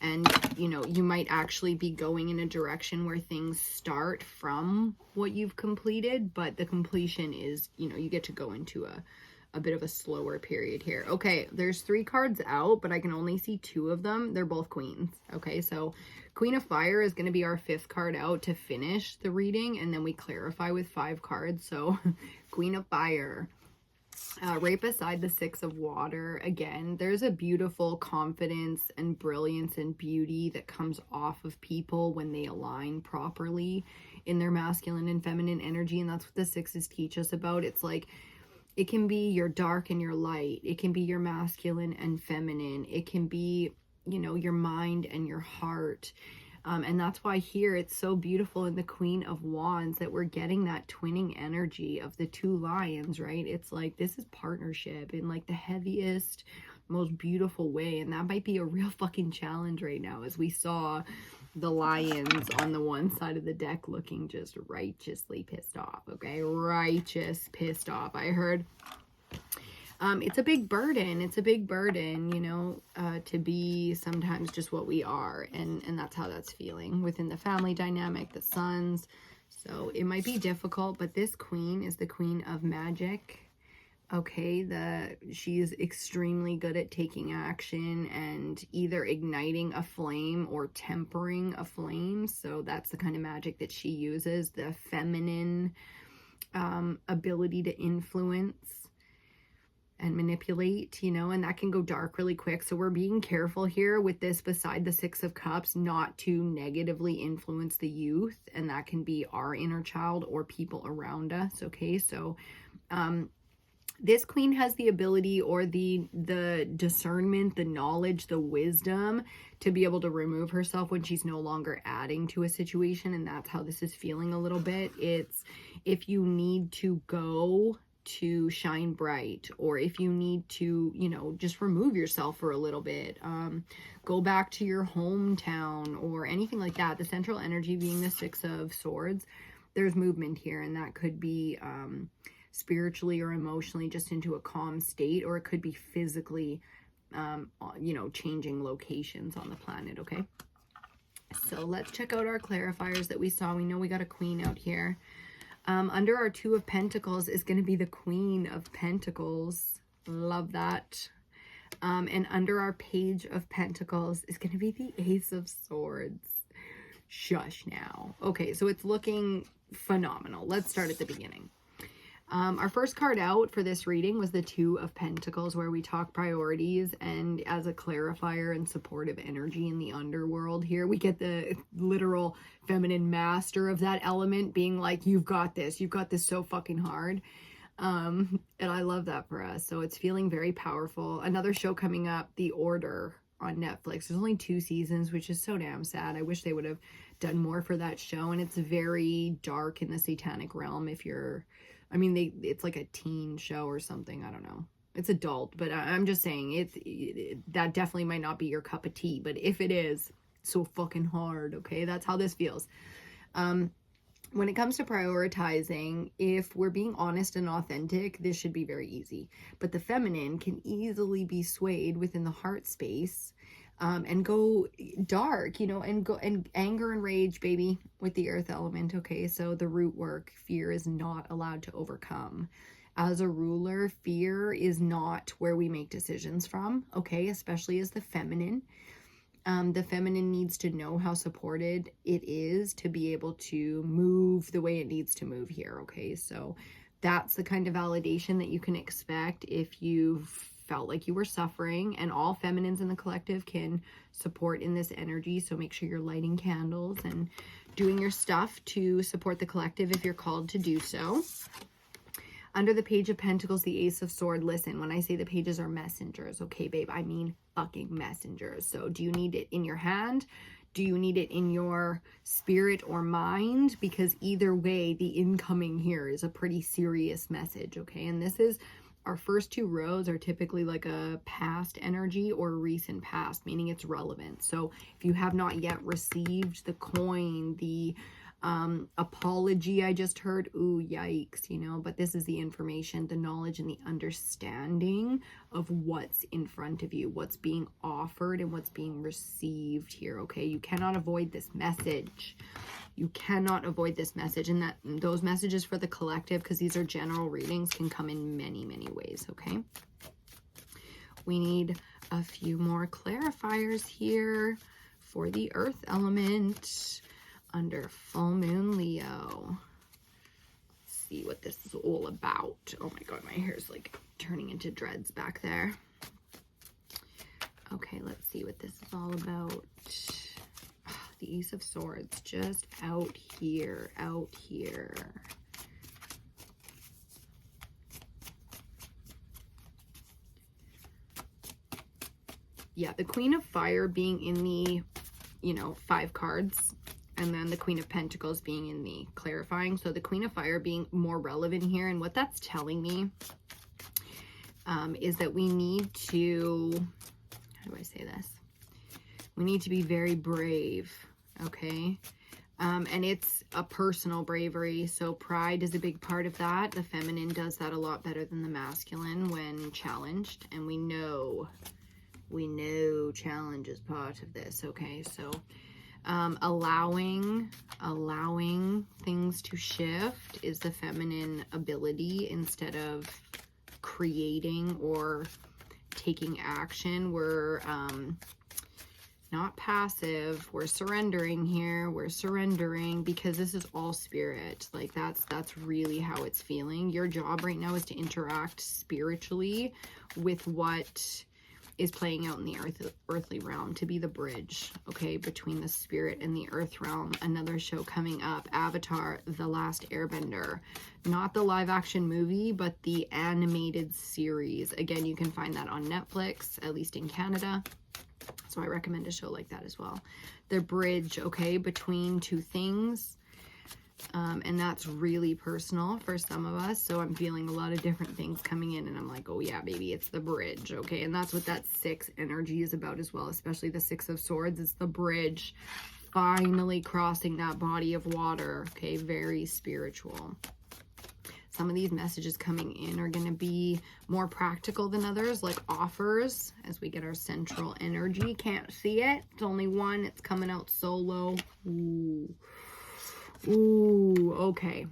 And, you know, you might actually be going in a direction where things start from what you've completed, but the completion is, you know, you get to go into a bit of a slower period here. Okay, there's 3 cards out, but I can only see 2 of them. They're both queens. Okay, so Queen of Fire is going to be our 5th card out to finish the reading, and then we clarify with 5 cards. So Queen of Fire. Right beside the 6 of Water, again, there's a beautiful confidence and brilliance and beauty that comes off of people when they align properly in their masculine and feminine energy, and that's what the 6s teach us about. It's like, it can be your dark and your light. It can be your masculine and feminine. It can be, you know, your mind and your heart. And that's why here it's so beautiful in the Queen of Wands that we're getting that twinning energy of the 2 lions, right? It's like, this is partnership in like the heaviest, most beautiful way. And that might be a real fucking challenge right now, as we saw the lions on the one side of the deck looking just righteously pissed off, okay? Righteous pissed off. I heard it's a big burden. It's a big burden, you know, to be sometimes just what we are. And that's how that's feeling within the family dynamic, the sons. So it might be difficult, but this queen is the Queen of Magic. Okay, she is extremely good at taking action and either igniting a flame or tempering a flame. So that's the kind of magic that she uses, the feminine ability to influence and manipulate, you know, and that can go dark really quick. So we're being careful here with this beside the 6 of Cups not to negatively influence the youth, and that can be our inner child or people around us, okay? So This queen has the ability or the discernment, the knowledge, the wisdom to be able to remove herself when she's no longer adding to a situation. And that's how this is feeling a little bit. It's if you need to go to shine bright, or if you need to, you know, just remove yourself for a little bit, go back to your hometown or anything like that. The central energy being the Six of Swords, there's movement here, and that could be spiritually or emotionally just into a calm state, or it could be physically, you know, changing locations on the planet, okay? So let's check out our clarifiers that we saw. We know we got a queen out here. Under our Two of Pentacles is going to be the Queen of Pentacles. Love that. And under our Page of Pentacles is going to be the Ace of Swords. Shush now. Okay, so it's looking phenomenal. Let's start at the beginning. Our first card out for this reading was the Two of Pentacles, where we talk priorities, and as a clarifier and supportive energy in the underworld here, we get the literal feminine master of that element being like, you've got this so fucking hard. And I love that for us. So it's feeling very powerful. Another show coming up, The Order, on Netflix. There's only 2 seasons, which is so damn sad. I wish they would have done more for that show. And it's very dark in the satanic realm. If you're, I mean, it's like a teen show or something. I don't know. It's adult, but I'm just saying that definitely might not be your cup of tea. But if it is, so fucking hard. Okay, that's how this feels. When it comes to prioritizing, if we're being honest and authentic, this should be very easy. But the feminine can easily be swayed within the heart space, and go dark, you know, and anger and rage, baby, with the earth element. Okay, so the root work, fear is not allowed to overcome. As a ruler, fear is not where we make decisions from, okay, especially as the feminine. The feminine needs to know how supported it is to be able to move the way it needs to move here, okay? So that's the kind of validation that you can expect if you've felt like you were suffering, and all feminines in the collective can support in this energy. So make sure you're lighting candles and doing your stuff to support the collective if you're called to do so. Under the Page of Pentacles, the Ace of Swords. Listen, when I say the pages are messengers, okay, babe, I mean fucking messengers. So do you need it in your hand? Do you need it in your spirit or mind? Because either way, the incoming here is a pretty serious message, okay? And this is, our first 2 rows are typically like a past energy or recent past, meaning it's relevant. So if you have not yet received the coin, the apology I just heard, ooh, yikes, you know, but this is the information, the knowledge, and the understanding of what's in front of you, what's being offered and what's being received here, okay? You cannot avoid this message. You cannot avoid this message, and that those messages for the collective, because these are general readings, can come in many, many ways, okay? We need a few more clarifiers here for the earth element under full moon Leo. Let's see what this is all about. Oh my god, my hair's like turning into dreads back there. Okay, let's see what this is all about. The Ace of Swords, just out here, out here. Yeah, the Queen of Fire being in the, you know, 5 cards, and then the Queen of Pentacles being in the clarifying. So the Queen of Fire being more relevant here, and what that's telling me is that we need to, how do I say this? We need to be very brave, okay? And it's a personal bravery, so pride is a big part of that. The feminine does that a lot better than the masculine when challenged, and we know challenge is part of this, okay? So allowing things to shift is the feminine ability. Instead of creating or taking action, we're not passive, we're surrendering here. We're surrendering because this is all spirit. Like that's really how it's feeling. Your job right now is to interact spiritually with what is playing out in the earthly realm to be the bridge, okay, between the spirit and the earth realm. Another show coming up, Avatar, The Last Airbender. Not the live action movie, but the animated series. Again, you can find that on Netflix, at least in Canada. So I recommend a show like that as well. The bridge, okay, between two things. And that's really personal for some of us. So I'm feeling a lot of different things coming in, and I'm like, oh yeah, baby, it's the bridge, okay? And that's what that 6 energy is about as well, especially the 6 of Swords. It's the bridge, finally crossing that body of water, okay? Very spiritual. Some of these messages coming in are going to be more practical than others, like offers, as we get our central energy. Can't see it. It's only one. It's coming out solo. Ooh. Ooh, okay.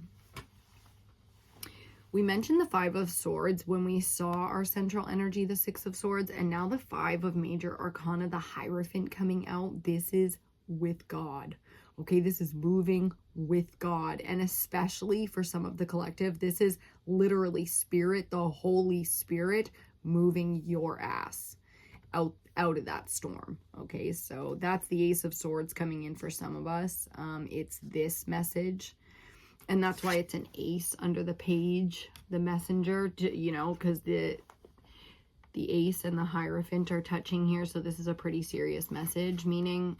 We mentioned the 5 of Swords when we saw our central energy, the 6 of Swords, and now the 5 of Major Arcana, the Hierophant coming out. This is with God. Okay, this is moving with God, and especially for some of the collective, this is literally Spirit, the Holy Spirit, moving your ass out of that storm. Okay, so that's the Ace of Swords coming in for some of us. It's this message, and that's why it's an ace under the page, the messenger, you know, because the ace and the Hierophant are touching here. So this is a pretty serious message, meaning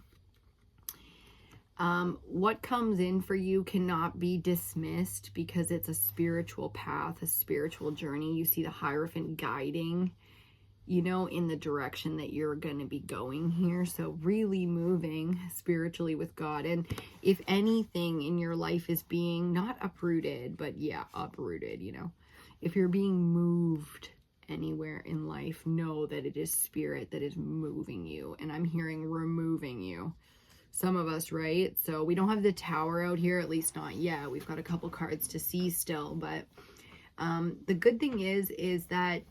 what comes in for you cannot be dismissed, because it's a spiritual path, a spiritual journey. You see the Hierophant guiding, you know, in the direction that you're going to be going here. So really moving spiritually with God. And if anything in your life is being not uprooted, but yeah, uprooted, you know, if you're being moved anywhere in life, know that it is Spirit that is moving you. And I'm hearing removing you. Some of us, right? So we don't have the Tower out here, at least not yet. We've got a couple cards to see still, but the good thing is that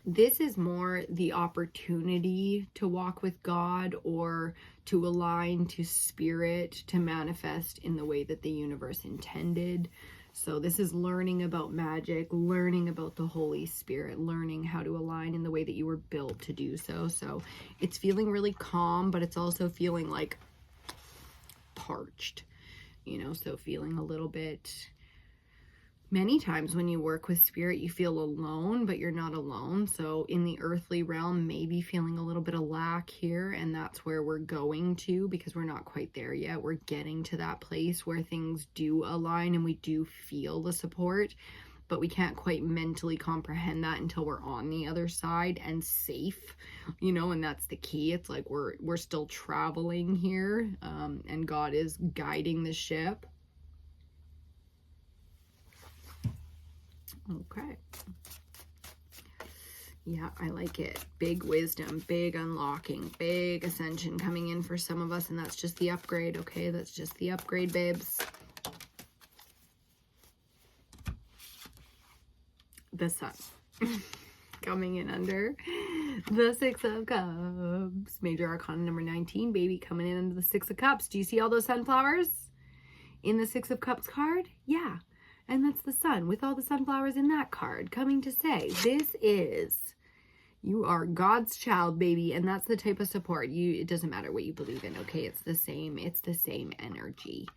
this is more the opportunity to walk with God, or to align to Spirit, to manifest in the way that the universe intended. So this is learning about magic, learning about the Holy Spirit, learning how to align in the way that you were built to do so. So it's feeling really calm, but it's also feeling like parched, you know, so feeling a little bit. Many times when you work with Spirit, you feel alone, but you're not alone. So in the earthly realm, maybe feeling a little bit of lack here, and that's where we're going to, because we're not quite there yet. We're getting to that place where things do align and we do feel the support, but we can't quite mentally comprehend that until we're on the other side and safe, you know, and that's the key. It's like we're still traveling here, and God is guiding the ship. Okay. Yeah, I like it. Big wisdom, big unlocking, big ascension coming in for some of us, and that's just the upgrade, okay? That's just the upgrade, babes. The Sun coming in under the 6 of Cups. Major Arcana number 19, baby, coming in under the 6 of Cups. Do you see all those sunflowers in the 6 of Cups card? Yeah. And that's the Sun with all the sunflowers in that card, coming to say, this is, you are God's child, baby. And that's the type of support. It doesn't matter what you believe in, okay? It's the same energy.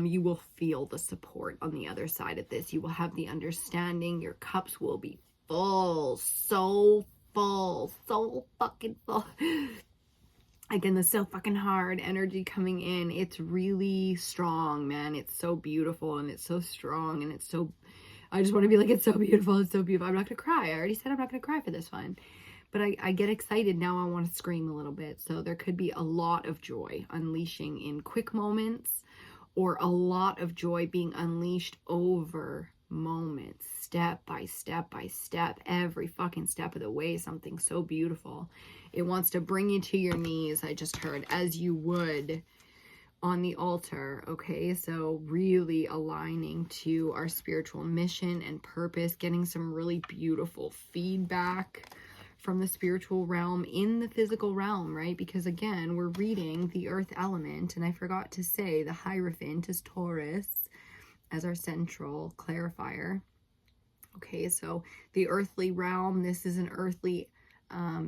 You will feel the support on the other side of this. You will have the understanding. Your cups will be full, so fucking full. Again, the so fucking hard energy coming in. It's really strong, man. It's so beautiful, and it's so strong, and it's so, I just want to be like, it's so beautiful, it's so beautiful. I'm not gonna cry. I already said I'm not gonna cry for this one, but I get excited now. I want to scream a little bit. So there could be a lot of joy unleashing in quick moments, or a lot of joy being unleashed over moments, step by step by step, every fucking step of the way. Something so beautiful. It wants to bring you to your knees, I just heard, as you would on the altar, okay? So really aligning to our spiritual mission and purpose, getting some really beautiful feedback from the spiritual realm in the physical realm, right? Because again, we're reading the earth element, and I forgot to say the Hierophant is Taurus as our central clarifier. Okay, so the earthly realm, this is an earthly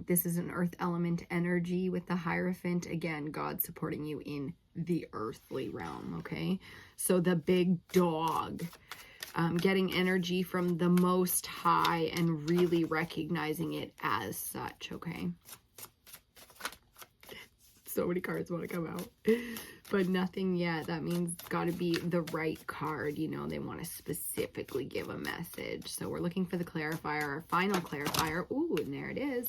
This is an earth element energy with the Hierophant. Again, God supporting you in the earthly realm, okay? So the big dog, getting energy from the Most High and really recognizing it as such, okay? So many cards want to come out, but nothing yet. That means it's got to be the right card. You know, they want to specifically give a message. So we're looking for the clarifier, our final clarifier. Ooh, and there it is.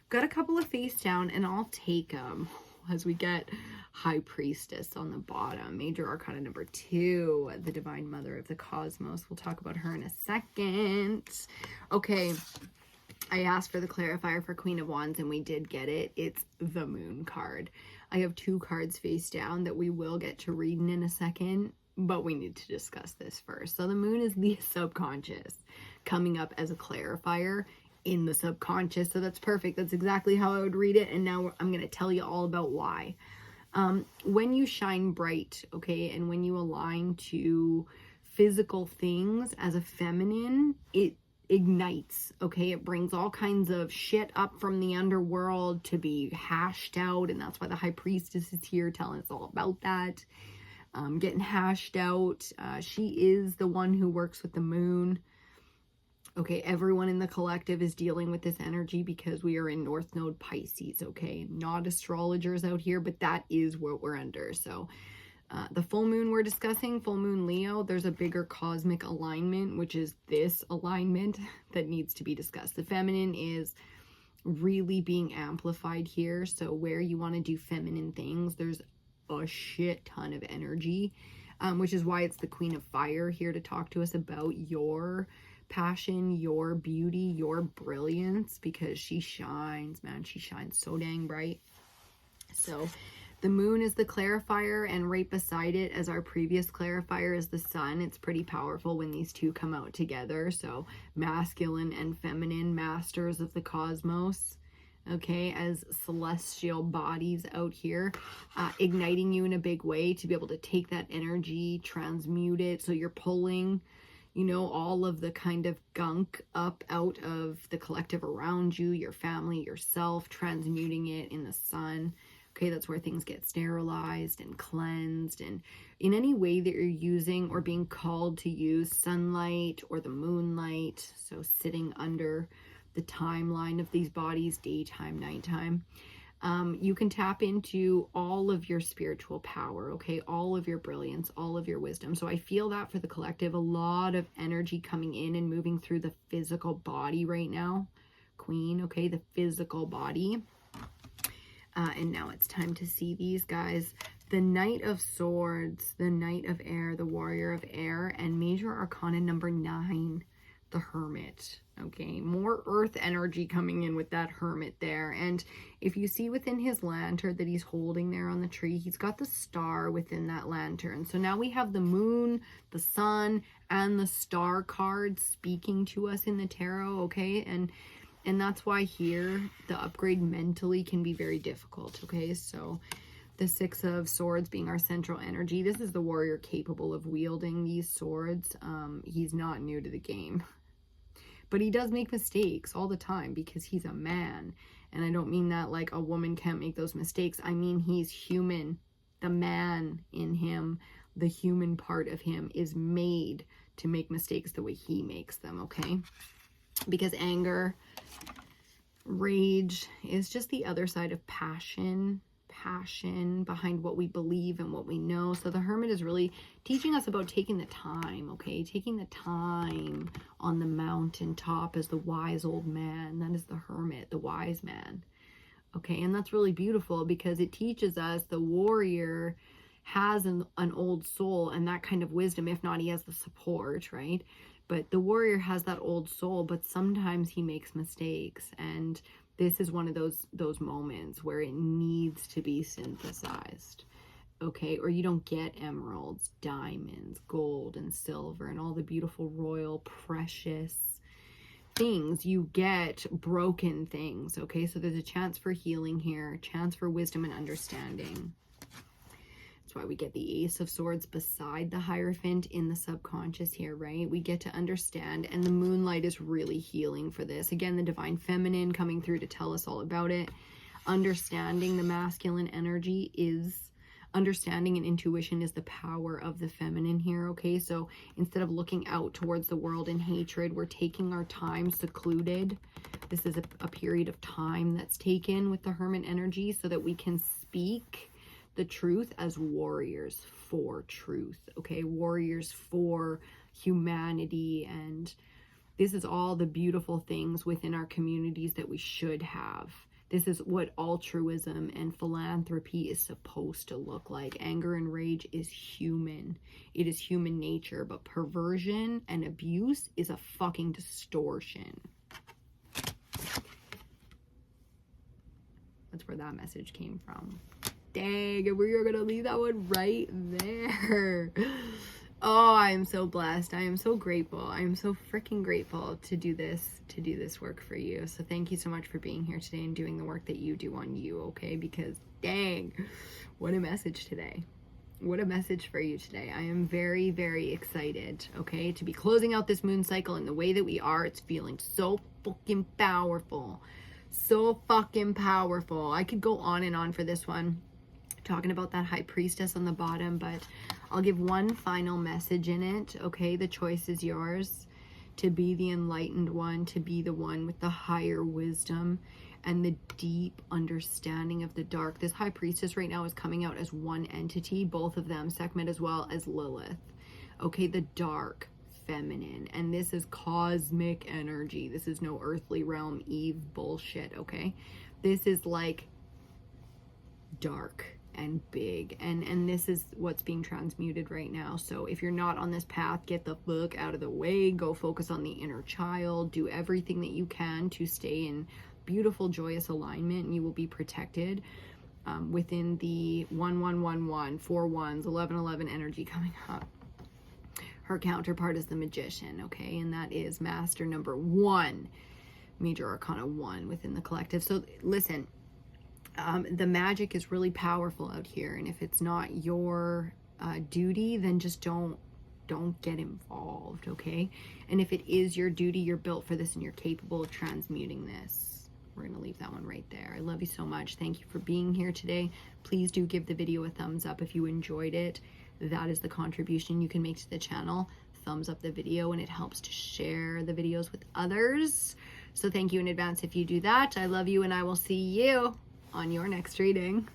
Got a couple of face down, and I'll take them as we get High Priestess on the bottom. Major Arcana number 2, the Divine Mother of the Cosmos. We'll talk about her in a second. Okay. I asked for the clarifier for Queen of Wands, and we did get it. It's the Moon card. I have 2 cards face down that we will get to reading in a second, but we need to discuss this first. So the Moon is the subconscious coming up as a clarifier in the subconscious. So that's perfect. That's exactly how I would read it. And now I'm going to tell you all about why. When you shine bright, okay, and when you align to physical things as a feminine, it ignites, okay? It brings all kinds of shit up from the underworld to be hashed out, and that's why the High Priestess is here telling us all about that, getting hashed out. She is the one who works with the Moon. Okay, everyone in the collective is dealing with this energy because we are in North Node Pisces, okay? Not astrologers out here, but that is what we're under. So the full moon we're discussing, full moon Leo, there's a bigger cosmic alignment, which is this alignment that needs to be discussed. The feminine is really being amplified here. So where you want to do feminine things, there's a shit ton of energy, which is why it's the Queen of Fire here to talk to us about your passion, your beauty, your brilliance, because she shines, man. She shines so dang bright. So the Moon is the clarifier, and right beside it as our previous clarifier is the Sun. It's pretty powerful when these two come out together. So masculine and feminine, masters of the cosmos, okay, as celestial bodies out here, igniting you in a big way to be able to take that energy, transmute it. So you're pulling, you know, all of the kind of gunk up out of the collective around you, your family, yourself, transmuting it in the Sun. Okay, that's where things get sterilized and cleansed, and in any way that you're using or being called to use sunlight or the moonlight, so sitting under the timeline of these bodies, daytime, nighttime, you can tap into all of your spiritual power, okay, all of your brilliance, all of your wisdom. So I feel that for the collective, a lot of energy coming in and moving through the physical body right now, Queen, okay, the physical body. And now it's time to see these guys. The Knight of Swords, the Knight of Air, the Warrior of Air, and Major Arcana number 9, the Hermit. Okay, more earth energy coming in with that Hermit there. And if you see within his lantern that he's holding there on the tree, he's got the star within that lantern. So now we have the Moon, the Sun, and the Star card speaking to us in the tarot, okay? And that's why here the upgrade mentally can be very difficult, okay? So the 6 of Swords being our central energy. This is the warrior capable of wielding these swords. He's not new to the game. But he does make mistakes all the time because he's a man. And I don't mean that like a woman can't make those mistakes. I mean he's human. The man in him, the human part of him is made to make mistakes the way he makes them, okay? Because anger, rage is just the other side of passion behind what we believe and what we know. So the Hermit is really teaching us about taking the time, okay? Taking the time on the mountaintop as the wise old man. That is the Hermit, the wise man, okay? And that's really beautiful because it teaches us the warrior has an old soul and that kind of wisdom. If not, he has the support, right? But the warrior has that old soul, but sometimes he makes mistakes. And this is one of those moments where it needs to be synthesized, okay? Or you don't get emeralds, diamonds, gold, and silver, and all the beautiful, royal, precious things. You get broken things, okay? So there's a chance for healing here, a chance for wisdom and understanding. That's why we get the Ace of Swords beside the Hierophant in the subconscious here, right? We get to understand, and the moonlight is really healing for this. Again, the divine feminine coming through to tell us all about it. Understanding the masculine energy is, understanding and intuition is the power of the feminine here, okay? So instead of looking out towards the world in hatred, we're taking our time secluded. This is a period of time that's taken with the Hermit energy so that we can speak the truth as warriors for truth, okay? Warriors for humanity, and this is all the beautiful things within our communities that we should have. This is what altruism and philanthropy is supposed to look like. Anger and rage is human. It is human nature, but perversion and abuse is a fucking distortion. That's where that message came from. Dang, and we are gonna leave that one right there. Oh, I am so blessed. I am so grateful. I am so freaking grateful to do this work for you. So thank you so much for being here today and doing the work that you do on you, okay? Because dang, what a message today. What a message for you today. I am very, very excited, okay, to be closing out this moon cycle in the way that we are. It's feeling so fucking powerful. So fucking powerful. I could go on and on for this one, talking about that High Priestess on the bottom, but I'll give one final message in it, okay? The choice is yours, to be the enlightened one, to be the one with the higher wisdom and the deep understanding of the dark. This High Priestess right now is coming out as one entity, both of them, Sekhmet as well as Lilith, okay? The dark feminine, and this is cosmic energy. This is no earthly realm Eve bullshit, okay? This is like dark and big, and this is what's being transmuted right now. So if you're not on this path, get the fuck out of the way. Go focus on the inner child. Do everything that you can to stay in beautiful, joyous alignment, and you will be protected within the 1111, 4 1s, 1111 energy coming up. Her counterpart is the Magician, okay? And that is Master number 1, Major Arcana 1 within the collective. So listen, the magic is really powerful out here, and if it's not your duty, then just don't get involved, okay? And if it is your duty, you're built for this and you're capable of transmuting this. We're gonna leave that one right there. I love you so much. Thank you for being here today. Please do give the video a thumbs up if you enjoyed it. That is the contribution you can make to the channel. Thumbs up the video, and it helps to share the videos with others. So thank you in advance if you do that. I love you, and I will see you on your next reading.